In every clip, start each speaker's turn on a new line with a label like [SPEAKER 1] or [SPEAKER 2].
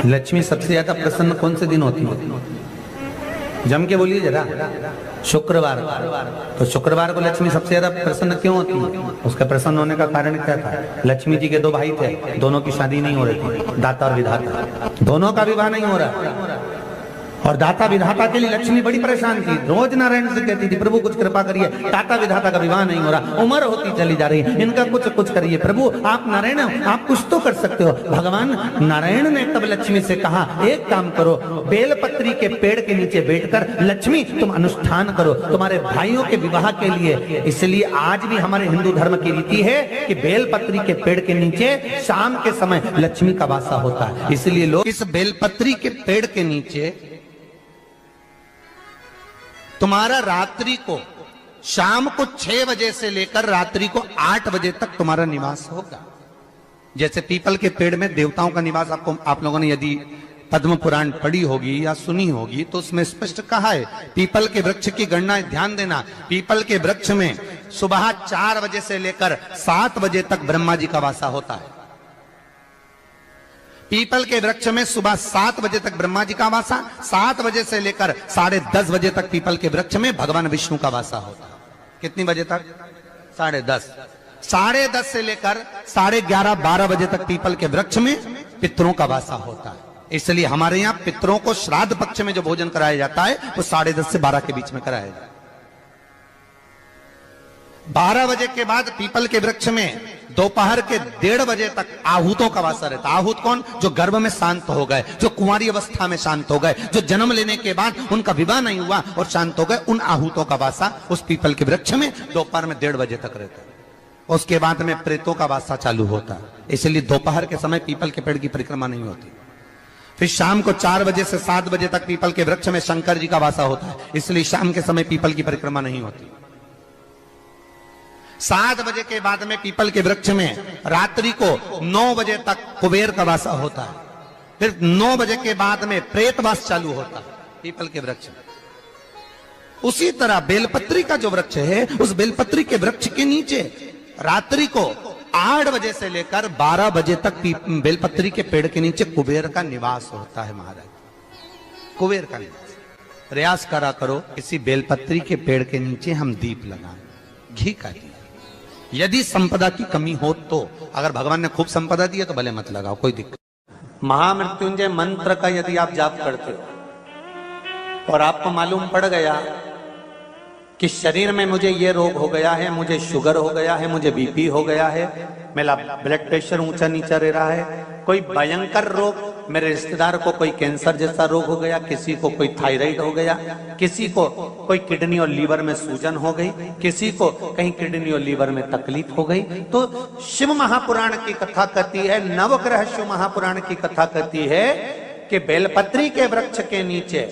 [SPEAKER 1] लक्ष्मी सबसे ज्यादा प्रसन्न कौन से दिन होती है? जम के बोलिए जरा। शुक्रवार। तो शुक्रवार को लक्ष्मी सबसे ज्यादा प्रसन्न क्यों होती है? उसका प्रसन्न होने का कारण क्या था? लक्ष्मी जी के दो भाई थे, दोनों की शादी नहीं हो रही थी, दाता और विधाता, दोनों का विवाह नहीं हो रहा। और दाता विधाता के लिए लक्ष्मी बड़ी परेशान थी, रोज नारायण से कहती थी प्रभु कुछ कृपा करिए, दाता विधाता का विवाह नहीं हो रहा, उम्र होती चली जा रही है, इनका कुछ करिए प्रभु, आप नारायण आप कुछ तो कर सकते हो। भगवान नारायण ने तब लक्ष्मी से कहा एक काम करो, बेलपत्री के पेड़ के नीचे बैठकर लक्ष्मी तुम अनुष्ठान करो तुम्हारे भाइयों के विवाह के लिए। इसलिए आज भी हमारे हिंदू धर्म की रीति है कि बेलपत्री के पेड़ के नीचे शाम के समय लक्ष्मी का वासा होता है। इसलिए लोग इस बेलपत्री के पेड़ के नीचे तुम्हारा रात्रि को शाम को 6 बजे से लेकर रात्रि को 8 बजे तक तुम्हारा निवास होगा। जैसे पीपल के पेड़ में देवताओं का निवास, आपको आप लोगों ने यदि पद्म पुराण पढ़ी होगी या सुनी होगी तो उसमें स्पष्ट कहा है, पीपल के वृक्ष की गणना ध्यान देना, पीपल के वृक्ष में सुबह 4 बजे से लेकर 7 बजे तक ब्रह्मा जी का वासा होता है। पीपल के वृक्ष में सुबह 7 बजे तक ब्रह्मा जी का वासा, 7 बजे से लेकर 10:30 बजे तक पीपल के वृक्ष में भगवान विष्णु का वासा होता है। कितनी बजे तक? 10:30। 10:30 से लेकर 11:30-12 बजे तक पीपल के वृक्ष में पितरों का वासा होता है। इसलिए हमारे यहाँ पितरों को श्राद्ध पक्ष में जो भोजन कराया जाता है वो 10:30 से 12 के बीच में कराया जाता है। 12 बजे के बाद पीपल के वृक्ष में दोपहर के 1:30 बजे तक आहूतों का वासा रहता है। आहूत कौन? जो गर्भ में शांत हो गए, जो कुंवारी अवस्था में शांत हो गए, जो जन्म लेने के बाद उनका विवाह नहीं हुआ और शांत हो गए, उन आहूतों का वासा उस पीपल के वृक्ष में दोपहर में 1:30 बजे तक रहता है। उसके बाद में प्रेतों का वासा चालू होता है। इसलिए दोपहर के समय पीपल के पेड़ की परिक्रमा नहीं होती। फिर शाम को 4 बजे से 7 बजे तक पीपल के वृक्ष में शंकर जी का वासा होता है। इसलिए शाम के समय पीपल की परिक्रमा नहीं होती। 7 बजे के बाद में पीपल के वृक्ष में रात्रि को 9 बजे तक कुबेर का वासा होता है। फिर 9 बजे के बाद में प्रेतवास चालू होता है पीपल के वृक्ष में। उसी तरह बेलपत्री का जो वृक्ष है, उस बेलपत्री के वृक्ष के नीचे रात्रि को 8 बजे से लेकर 12 बजे तक बेलपत्री के पेड़ के नीचे कुबेर का निवास होता है। महाराज कुबेर का निवास। प्रयास करा करो इसी बेलपत्री के पेड़ के नीचे हम दीप लगाएं, घी का दीप। यदि संपदा की कमी हो तो, अगर भगवान ने खूब संपदा दी है तो भले मत लगाओ, कोई दिक्कत। महामृत्युंजय मंत्र का यदि आप जाप करते हो और आपको मालूम पड़ गया कि शरीर में मुझे ये रोग हो गया है, मुझे शुगर हो गया है, मुझे बीपी हो गया है, मेरा ब्लड प्रेशर ऊंचा नीचा रह रहा है, कोई भयंकर रोग, मेरे रिश्तेदार को कोई कैंसर जैसा रोग हो गया, किसी को कोई थायराइड हो गया, किसी को कोई किडनी और लीवर में सूजन हो गई, किसी को कहीं किडनी और लीवर में तकलीफ हो गई, तो शिव महापुराण की कथा कहती है, नवग्रह शिव महापुराण की कथा कहती है कि बेलपत्री के वृक्ष के नीचे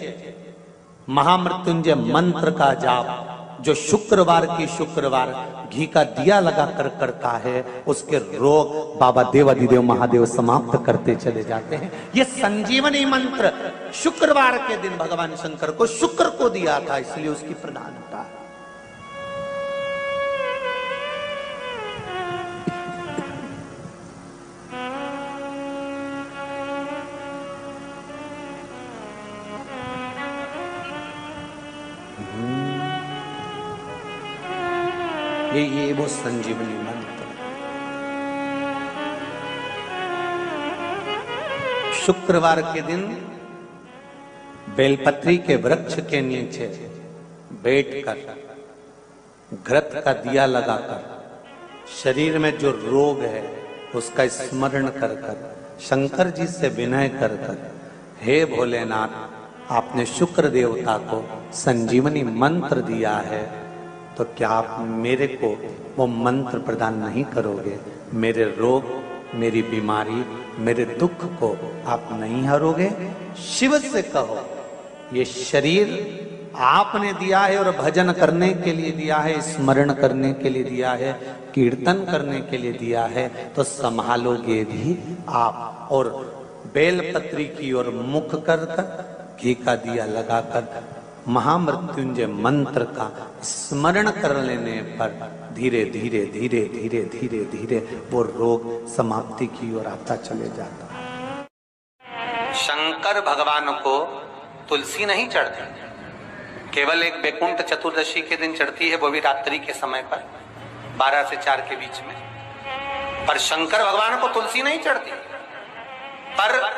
[SPEAKER 1] महामृत्युंजय मंत्र का जाप जो शुक्रवार की शुक्रवार घी का दिया लगा कर करता है, उसके रोग बाबा देवाधिदेव महादेव समाप्त करते चले जाते हैं। ये संजीवनी मंत्र शुक्रवार के दिन भगवान शंकर को शुक्र को दिया था, इसलिए उसकी प्रधानता है। ये वो संजीवनी मंत्र। शुक्रवार के दिन बेलपत्री के वृक्ष के नीचे बैठकर घृत का दिया लगाकर शरीर में जो रोग है उसका स्मरण कर कर शंकर जी से विनय कर कर, हे भोलेनाथ आपने शुक्र देवता को संजीवनी मंत्र दिया है, तो क्या आप मेरे को वो मंत्र प्रदान नहीं करोगे? मेरे रोग, मेरी बीमारी, मेरे दुख को आप नहीं हरोगे? शिव से कहो ये शरीर आपने दिया है और भजन करने के लिए दिया है, स्मरण करने के लिए दिया है, कीर्तन करने के लिए दिया है, तो संभालोगे भी आप। और बेलपत्री की ओर मुख कर कर घी का दिया लगाकर महामृत्युंजय मंत्र का स्मरण कर लेने पर धीरे धीरे धीरे धीरे धीरे धीरे वो रोग समाप्ति की ओर आता चले जाता है। शंकर भगवान को तुलसी नहीं चढ़ती, केवल एक बैकुंठ चतुर्दशी के दिन चढ़ती है, वो भी रात्रि के समय पर 12 से 4 के बीच में। पर शंकर भगवान को तुलसी नहीं चढ़ती। पर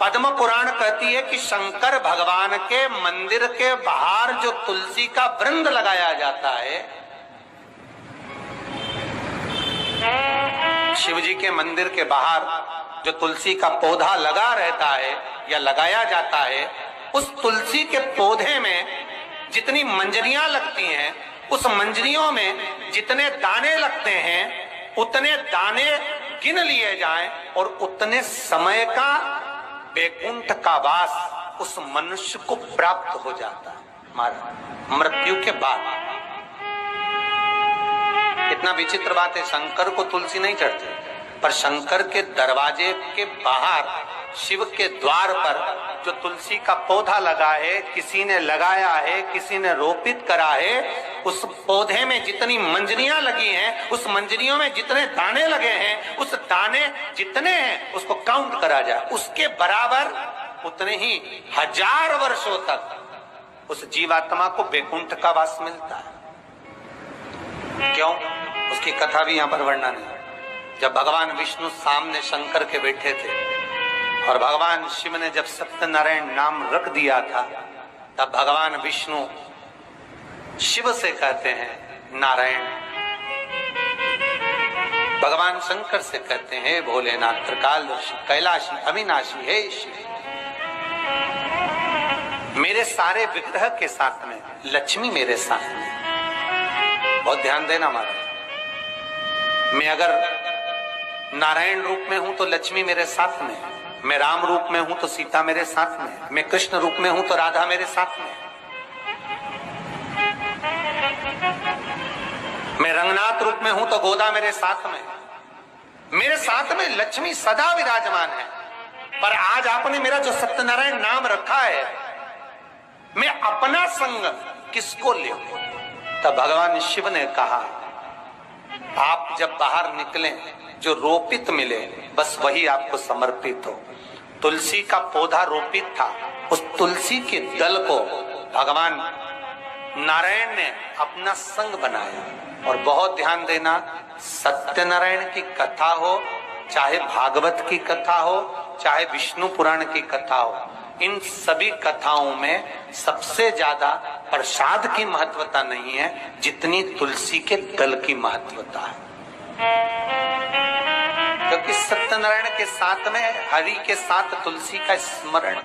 [SPEAKER 1] पद्म पुराण कहती है कि शंकर भगवान के मंदिर के बाहर जो तुलसी का वृंद लगाया जाता है, शिव जी के मंदिर के बाहर जो तुलसी का पौधा लगा रहता है या लगाया जाता है, उस तुलसी के पौधे में जितनी मंजरियां लगती हैं, उस मंजरियों में जितने दाने लगते हैं, उतने दाने गिन लिए जाएं और उतने समय का बैकुंठ का वास उस मनुष्य को प्राप्त हो जाता है मृत्यु के बाद। कितना विचित्र बात है, शंकर को तुलसी नहीं चढ़ती, पर शंकर के दरवाजे के बाहर शिव के द्वार पर जो तुलसी का पौधा लगा है, किसी ने लगाया है, किसी ने रोपित करा है, उस पौधे में जितनी मंजरियां लगी हैं, उस मंजरियों में जितने दाने लगे हैं, उस दाने जितने हैं उसको काउंट करा जाए, उसके बराबर उतने ही 1000 वर्षों तक उस जीवात्मा को बैकुंठ का वास मिलता है। क्यों? उसकी कथा भी यहां पर वर्णन है। जब भगवान विष्णु सामने शंकर के बैठे थे और भगवान शिव ने जब सत्यनारायण नाम रख दिया था, तब भगवान विष्णु शिव से कहते हैं नारायण। भगवान शंकर से कहते हैं भोलेनाथ, त्रिकालदर्शी, कैलाशी, अविनाशी, हे शिव। मेरे सारे विग्रह के साथ में लक्ष्मी मेरे साथ में। बहुत ध्यान देना महाराज, मैं अगर नारायण रूप में हूं तो लक्ष्मी मेरे साथ में, मैं राम रूप में हूं तो सीता मेरे साथ में, मैं कृष्ण रूप में हूं तो राधा मेरे साथ में, मैं रंगनाथ रूप में हूं तो गोदा मेरे साथ में लक्ष्मी सदा विराजमान है। पर आज आपने मेरा जो सत्यनारायण नाम रखा है, मैं अपना संग किसको ले? तब भगवान शिव ने कहा, आप जब बाहर निकले जो रोपित मिले बस वही आपको समर्पित हो। तुलसी का पौधा रोपित था, उस तुलसी के दल को भगवान नारायण ने अपना संग बनाया। और बहुत ध्यान देना, सत्यनारायण की कथा हो, चाहे भागवत की कथा हो, चाहे विष्णु पुराण की कथा हो, इन सभी कथाओं में सबसे ज्यादा प्रसाद की महत्वता नहीं है जितनी तुलसी के दल की महत्वता है। क्योंकि सत्यनारायण के साथ में हरि के साथ तुलसी का स्मरण